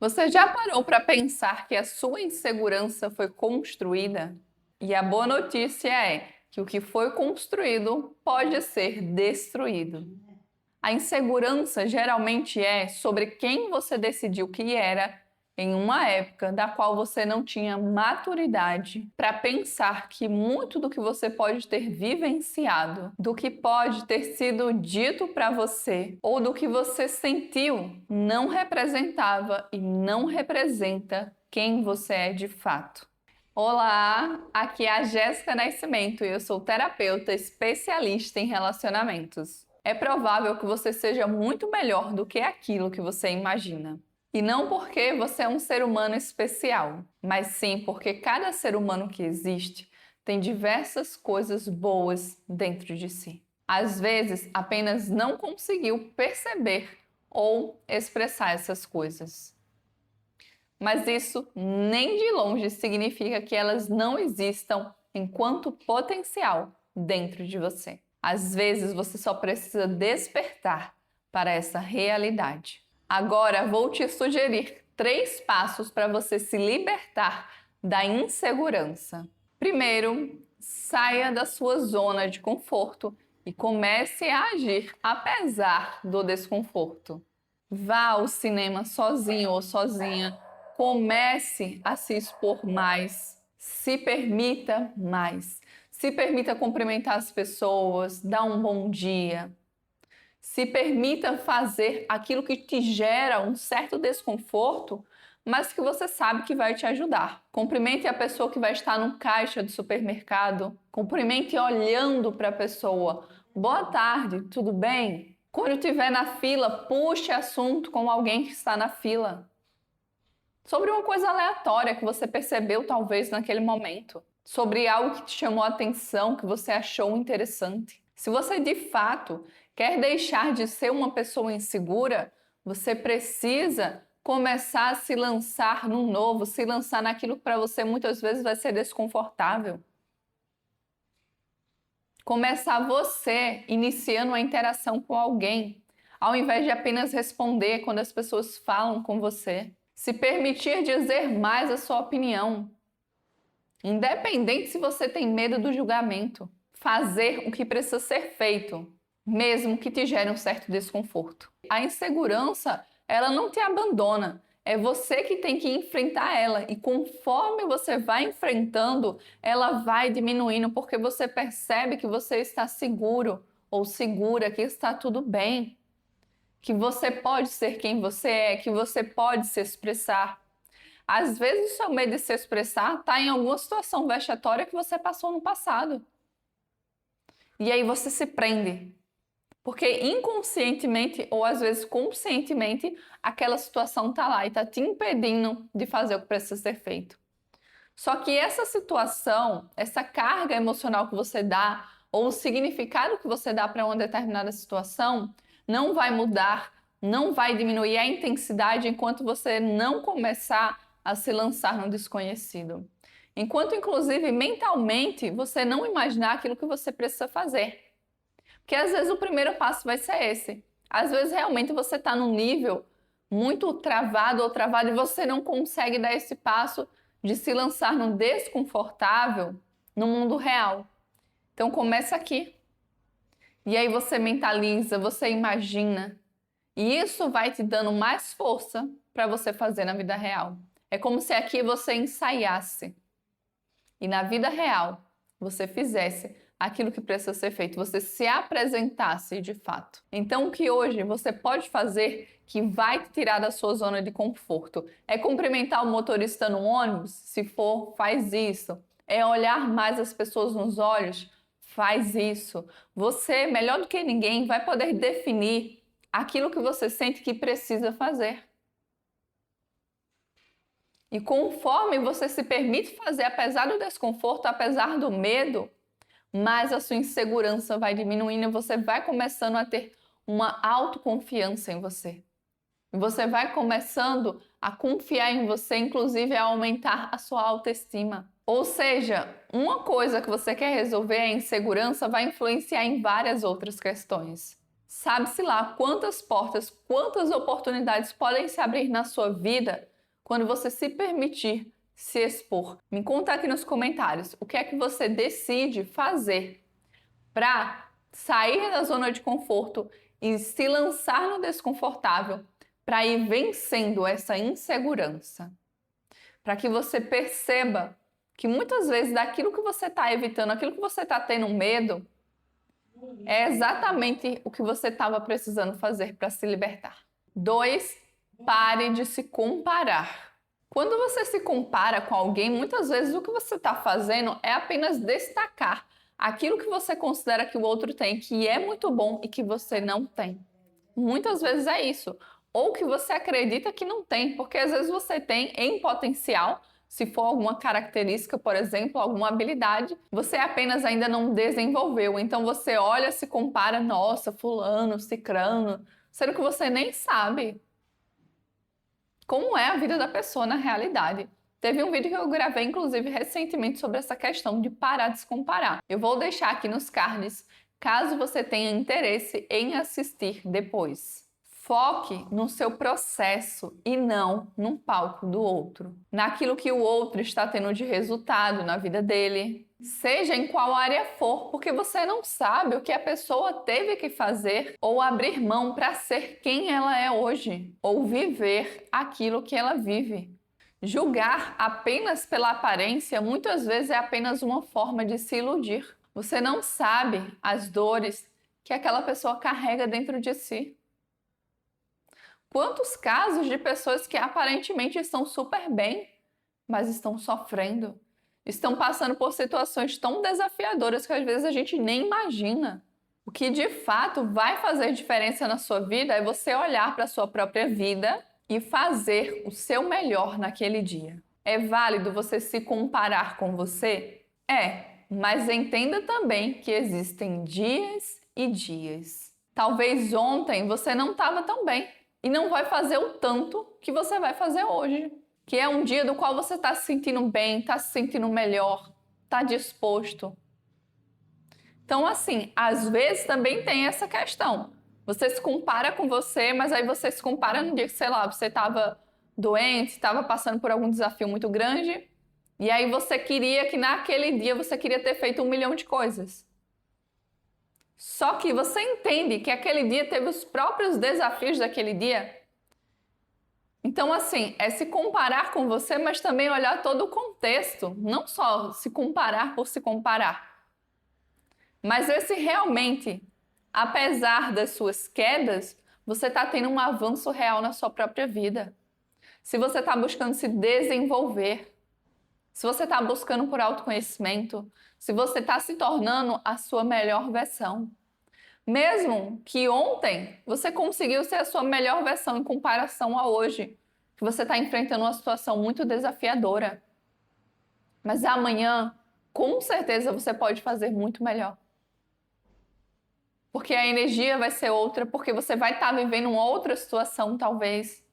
Você já parou para pensar que a sua insegurança foi construída? E a boa notícia é que o que foi construído pode ser destruído. A insegurança geralmente é sobre quem você decidiu que era em uma época da qual você não tinha maturidade para pensar que muito do que você pode ter vivenciado, do que pode ter sido dito para você ou do que você sentiu, não representava e não representa quem você é de fato. Olá, aqui é a Jéssica Nascimento e eu sou terapeuta especialista em relacionamentos. É provável que você seja muito melhor do que aquilo que você imagina. E não porque você é um ser humano especial, mas sim porque cada ser humano que existe tem diversas coisas boas dentro de si. Às vezes, apenas não conseguiu perceber ou expressar essas coisas. Mas isso nem de longe significa que elas não existam enquanto potencial dentro de você. Às vezes você só precisa despertar para essa realidade. Agora vou te sugerir 3 passos para você se libertar da insegurança. Primeiro, saia da sua zona de conforto e comece a agir apesar do desconforto. Vá ao cinema sozinho ou sozinha. Comece a se expor mais, se permita mais. Se permita cumprimentar as pessoas, dar um bom dia. Se permita fazer aquilo que te gera um certo desconforto, mas que você sabe que vai te ajudar. Cumprimente a pessoa que vai estar no caixa do supermercado. Cumprimente olhando para a pessoa. Boa tarde, tudo bem? Quando estiver na fila, puxe assunto com alguém que está na fila. Sobre uma coisa aleatória que você percebeu talvez naquele momento. Sobre algo que te chamou a atenção, que você achou interessante. Se você de fato quer deixar de ser uma pessoa insegura, você precisa começar a se lançar no novo, se lançar naquilo que para você muitas vezes vai ser desconfortável. Começar você iniciando uma interação com alguém, ao invés de apenas responder quando as pessoas falam com você. Se permitir dizer mais a sua opinião, independente se você tem medo do julgamento. Fazer o que precisa ser feito, mesmo que te gere um certo desconforto. A insegurança, ela não te abandona. É você que tem que enfrentar ela. E conforme você vai enfrentando, ela vai diminuindo, porque você percebe que você está seguro ou segura, que está tudo bem. Que você pode ser quem você é, que você pode se expressar. Às vezes o seu medo de se expressar está em alguma situação vexatória que você passou no passado. E aí você se prende. Porque inconscientemente ou às vezes conscientemente aquela situação está lá e está te impedindo de fazer o que precisa ser feito. Só que essa situação, essa carga emocional que você dá ou o significado que você dá para uma determinada situação não vai mudar, não vai diminuir a intensidade enquanto você não começar a se lançar no desconhecido. Enquanto, inclusive, mentalmente, você não imaginar aquilo que você precisa fazer. Porque às vezes o primeiro passo vai ser esse. Às vezes realmente você está num nível muito travado ou travado e você não consegue dar esse passo de se lançar no desconfortável no mundo real. Então começa aqui. E aí você mentaliza, você imagina. E isso vai te dando mais força para você fazer na vida real. É como se aqui você ensaiasse. E na vida real você fizesse aquilo que precisa ser feito, você se apresentasse de fato. Então o que hoje você pode fazer que vai te tirar da sua zona de conforto é cumprimentar o motorista no ônibus, se for, faz isso. É olhar mais as pessoas nos olhos, faz isso. Você, melhor do que ninguém, vai poder definir aquilo que você sente que precisa fazer. E conforme você se permite fazer, apesar do desconforto, apesar do medo, mais a sua insegurança vai diminuindo e você vai começando a ter uma autoconfiança em você. E você vai começando a confiar em você, inclusive a aumentar a sua autoestima. Ou seja, uma coisa que você quer resolver, a insegurança, vai influenciar em várias outras questões. Sabe-se lá quantas portas, quantas oportunidades podem se abrir na sua vida quando você se permitir se expor. Me conta aqui nos comentários o que é que você decide fazer para sair da zona de conforto e se lançar no desconfortável, para ir vencendo essa insegurança. Para que você perceba que muitas vezes daquilo que você está evitando, aquilo que você está tendo medo, é exatamente o que você estava precisando fazer para se libertar. 2. Pare de se comparar. Quando você se compara com alguém, muitas vezes o que você está fazendo é apenas destacar aquilo que você considera que o outro tem, que é muito bom e que você não tem. Muitas vezes é isso. Ou que você acredita que não tem, porque às vezes você tem em potencial, se for alguma característica, por exemplo, alguma habilidade, você apenas ainda não desenvolveu. Então você olha, se compara, nossa, fulano, cicrano, sendo que você nem sabe como é a vida da pessoa na realidade. Teve um vídeo que eu gravei, inclusive, recentemente sobre essa questão de parar de se comparar. Eu vou deixar aqui nos cards, caso você tenha interesse em assistir depois. Foque no seu processo e não no palco do outro. Naquilo que o outro está tendo de resultado na vida dele. Seja em qual área for, porque você não sabe o que a pessoa teve que fazer ou abrir mão para ser quem ela é hoje, ou viver aquilo que ela vive. Julgar apenas pela aparência muitas vezes é apenas uma forma de se iludir. Você não sabe as dores que aquela pessoa carrega dentro de si. Quantos casos de pessoas que aparentemente estão super bem, mas estão sofrendo, estão passando por situações tão desafiadoras que às vezes a gente nem imagina. O que de fato vai fazer diferença na sua vida é você olhar para a sua própria vida e fazer o seu melhor naquele dia. É válido você se comparar com você? É, mas entenda também que existem dias e dias. Talvez ontem você não estava tão bem e não vai fazer o tanto que você vai fazer hoje, que é um dia do qual você está se sentindo bem, está se sentindo melhor, está disposto. Então, assim, às vezes também tem essa questão. Você se compara com você, mas aí você se compara no dia que, sei lá, você estava doente, estava passando por algum desafio muito grande, e aí você queria que naquele dia você queria ter feito 1 milhão de coisas. Só que você entende que aquele dia teve os próprios desafios daquele dia. Então, assim, é se comparar com você, mas também olhar todo o contexto. Não só se comparar por se comparar. Mas ver se realmente, apesar das suas quedas, você está tendo um avanço real na sua própria vida. Se você está buscando se desenvolver. Se você está buscando por autoconhecimento, se você está se tornando a sua melhor versão. Mesmo que ontem você conseguiu ser a sua melhor versão em comparação a hoje, que você está enfrentando uma situação muito desafiadora. Mas amanhã, com certeza, você pode fazer muito melhor. Porque a energia vai ser outra, porque você vai estar vivendo uma outra situação, talvez.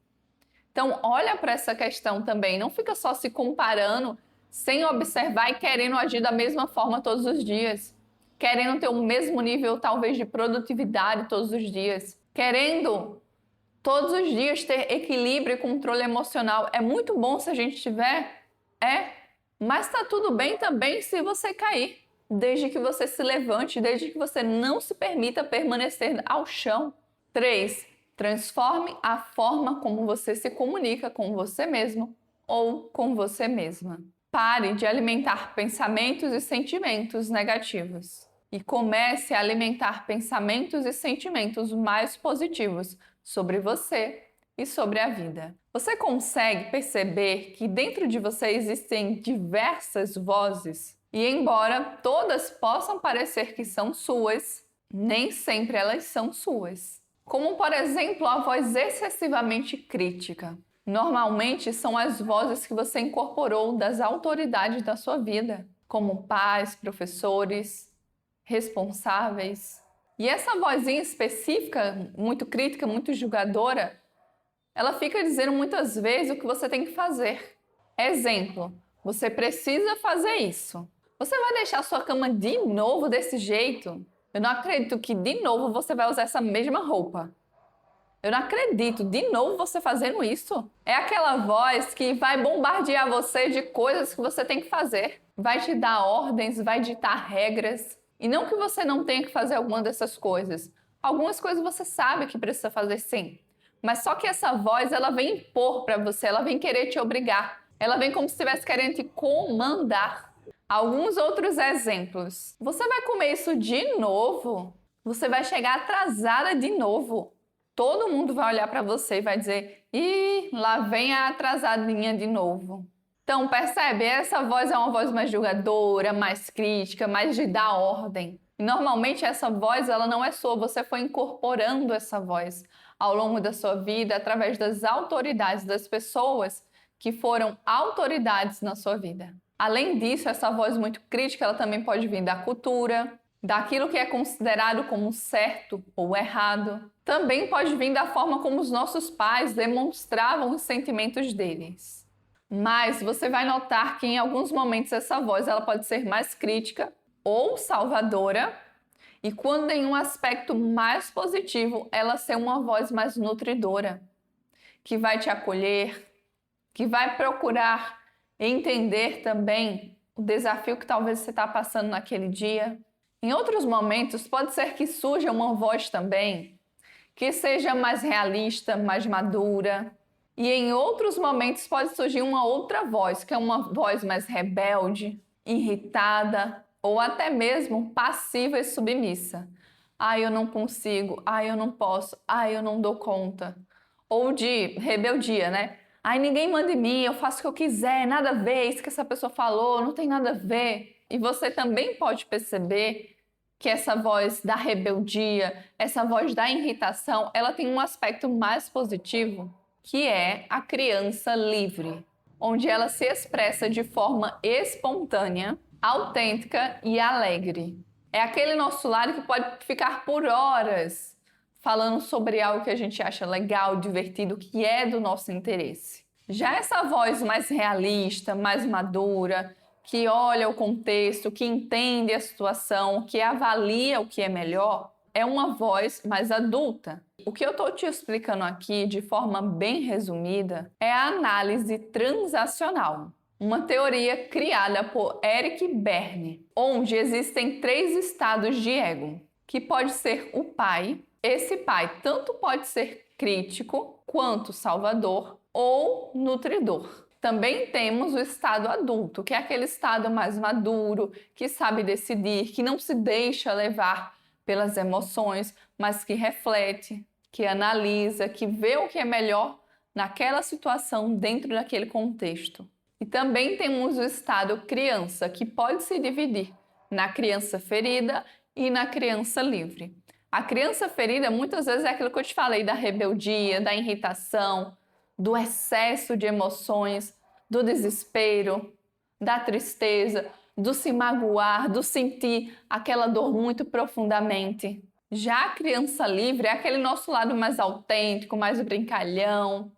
Então, olha para essa questão também. Não fica só se comparando sem observar e querendo agir da mesma forma todos os dias. Querendo ter o mesmo nível, talvez, de produtividade todos os dias. Querendo, todos os dias, ter equilíbrio e controle emocional. É muito bom se a gente tiver, mas tá tudo bem também se você cair. Desde que você se levante, desde que você não se permita permanecer ao chão. 3. Transforme a forma como você se comunica com você mesmo ou com você mesma. Pare de alimentar pensamentos e sentimentos negativos e comece a alimentar pensamentos e sentimentos mais positivos sobre você e sobre a vida. Você consegue perceber que dentro de você existem diversas vozes e, embora todas possam parecer que são suas, nem sempre elas são suas. Como, por exemplo, a voz excessivamente crítica. Normalmente são as vozes que você incorporou das autoridades da sua vida, como pais, professores, responsáveis. E essa vozinha específica, muito crítica, muito julgadora, ela fica dizendo muitas vezes o que você tem que fazer. Exemplo, você precisa fazer isso. Você vai deixar sua cama de novo desse jeito? Eu não acredito que de novo você vai usar essa mesma roupa. Eu não acredito, de novo você fazendo isso. É aquela voz que vai bombardear você de coisas que você tem que fazer. Vai te dar ordens, vai ditar regras. E não que você não tenha que fazer alguma dessas coisas. Algumas coisas você sabe que precisa fazer sim. Mas só que essa voz, ela vem impor para você, ela vem querer te obrigar. Ela vem como se estivesse querendo te comandar. Alguns outros exemplos. Você vai comer isso de novo? Você vai chegar atrasada de novo. Todo mundo vai olhar para você e vai dizer: ih, lá vem a atrasadinha de novo. Então, percebe? Essa voz é uma voz mais julgadora, mais crítica, mais de dar ordem. E normalmente essa voz, ela não é sua, você foi incorporando essa voz ao longo da sua vida através das autoridades, das pessoas que foram autoridades na sua vida. Além disso, essa voz muito crítica, ela também pode vir da cultura, daquilo que é considerado como certo ou errado. Também pode vir da forma como os nossos pais demonstravam os sentimentos deles. Mas você vai notar que em alguns momentos essa voz ela pode ser mais crítica ou salvadora, e quando em um aspecto mais positivo, ela ser uma voz mais nutridora, que vai te acolher, que vai procurar entender também o desafio que talvez você está passando naquele dia. Em outros momentos, pode ser que surja uma voz também que seja mais realista, mais madura. E em outros momentos pode surgir uma outra voz, que é uma voz mais rebelde, irritada ou até mesmo passiva e submissa. Eu não consigo, eu não posso, eu não dou conta. Ou de rebeldia, né? Ninguém manda em mim, eu faço o que eu quiser, nada a ver, isso que essa pessoa falou, não tem nada a ver. E você também pode perceber que essa voz da rebeldia, essa voz da irritação, ela tem um aspecto mais positivo, que é a criança livre, onde ela se expressa de forma espontânea, autêntica e alegre. É aquele nosso lado que pode ficar por horas falando sobre algo que a gente acha legal, divertido, que é do nosso interesse. Já essa voz mais realista, mais madura, que olha o contexto, que entende a situação, que avalia o que é melhor, é uma voz mais adulta. O que eu estou te explicando aqui, de forma bem resumida, é a análise transacional, uma teoria criada por Eric Berne, onde existem 3 estados de ego, que pode ser o pai. Esse pai tanto pode ser crítico quanto salvador ou nutridor. Também temos o estado adulto, que é aquele estado mais maduro, que sabe decidir, que não se deixa levar pelas emoções, mas que reflete, que analisa, que vê o que é melhor naquela situação dentro daquele contexto. E também temos o estado criança, que pode se dividir na criança ferida e na criança livre. A criança ferida muitas vezes é aquilo que eu te falei, da rebeldia, da irritação, do excesso de emoções, do desespero, da tristeza, do se magoar, do sentir aquela dor muito profundamente. Já a criança livre é aquele nosso lado mais autêntico, mais brincalhão,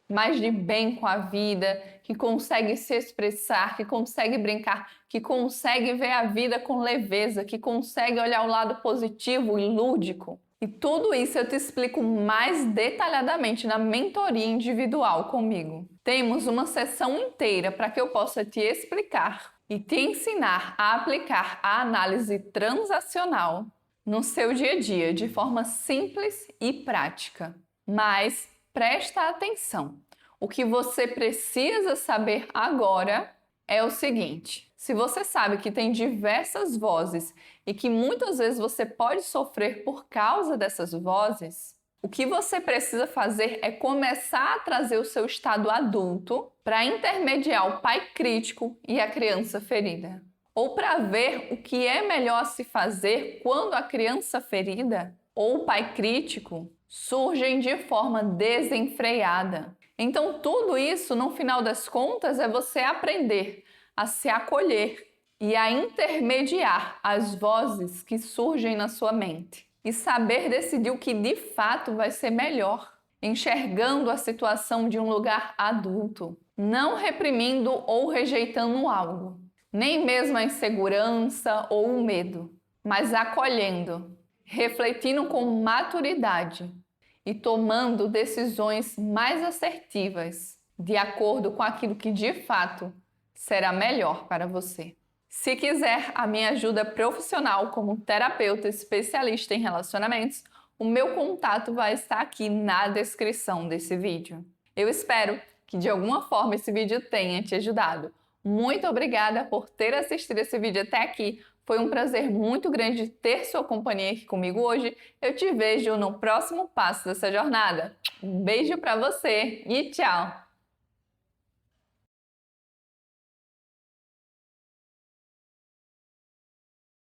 mais de bem com a vida, que consegue se expressar, que consegue brincar, que consegue ver a vida com leveza, que consegue olhar o lado positivo e lúdico. E tudo isso eu te explico mais detalhadamente na mentoria individual comigo. Temos uma sessão inteira para que eu possa te explicar e te ensinar a aplicar a análise transacional no seu dia a dia de forma simples e prática. Mas presta atenção. O que você precisa saber agora é o seguinte: se você sabe que tem diversas vozes e que muitas vezes você pode sofrer por causa dessas vozes, o que você precisa fazer é começar a trazer o seu estado adulto para intermediar o pai crítico e a criança ferida. Ou para ver o que é melhor se fazer quando a criança ferida ou o pai crítico surgem de forma desenfreada. Então, tudo isso, no final das contas, é você aprender a se acolher e a intermediar as vozes que surgem na sua mente e saber decidir o que de fato vai ser melhor, enxergando a situação de um lugar adulto, não reprimindo ou rejeitando algo, nem mesmo a insegurança ou o medo, mas acolhendo, refletindo com maturidade e tomando decisões mais assertivas, de acordo com aquilo que de fato será melhor para você. Se quiser a minha ajuda profissional como terapeuta especialista em relacionamentos, o meu contato vai estar aqui na descrição desse vídeo. Eu espero que de alguma forma esse vídeo tenha te ajudado. Muito obrigada por ter assistido esse vídeo até aqui. Foi um prazer muito grande ter sua companhia aqui comigo hoje. Eu te vejo no próximo passo dessa jornada. Um beijo para você e tchau!